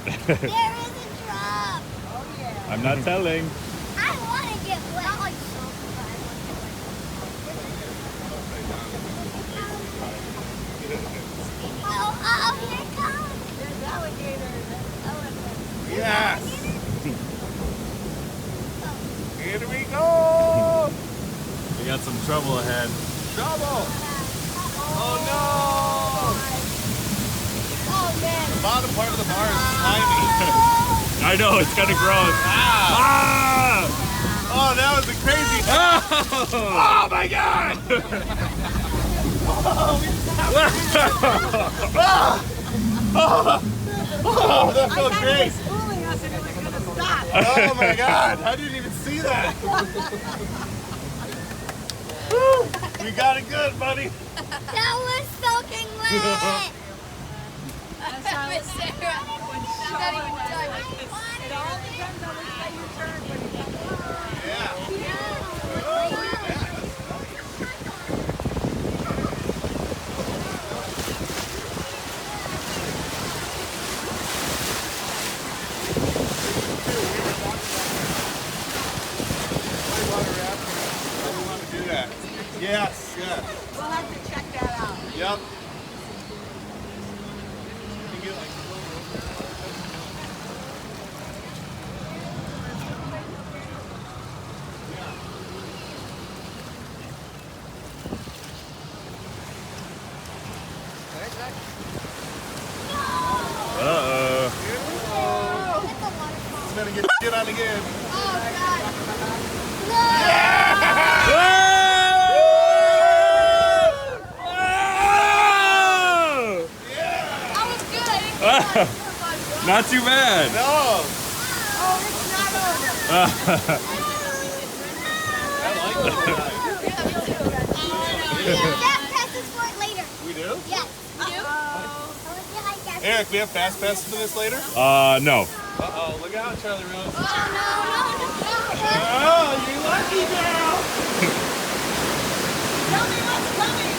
There is a drop. Oh yeah. I'm not telling. I want to get wet. Not like so oh, here it comes. There's alligators and elephants. Yes. Here we go. We got some trouble ahead. Trouble. Oh no. Oh man. The bottom part of the bar is slimy. I know, it's kind of gross. Ah! Oh, that was a crazy. Oh my god. Oh, that felt great. It was fooling us and it was going to stop. Oh my god, I didn't even see that. Woo, we got it good, buddy. That was soaking wet. That's how it was. It all depends on which way you turn when you get there. Yeah. Yes, yes. We'll have to check that out. Yep. Uh-oh. It's gonna get shit on again. Oh god. No. That was good. Not too bad. No. Oh, it's not over. I like this guy. We have fast passes for it later. We do? Yes. Eric, we have fast passes for this later? No. Uh-oh, look out, Charlie Rose. Oh no. Oh, you lucky girl. Tell me what's coming.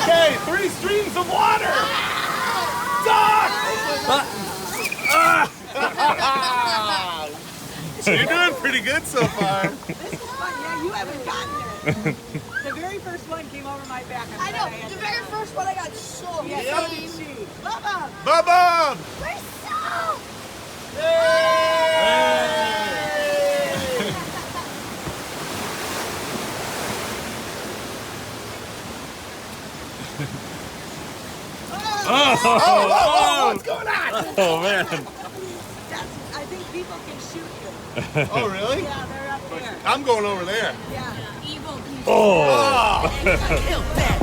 Okay, 3 streams of water. Duck! You're doing pretty good so far. This is fun. Yeah, you haven't gotten there. The very first one came over my back. I know. The very first one I got so Yeah, so did she. Bubba. Bubba! We're so. Oh, what's going on? Oh, man. I think people can shoot you. Oh, really? Yeah, they're up there. I'm going over there. Yeah. Evil. Oh. Oh. Kill that.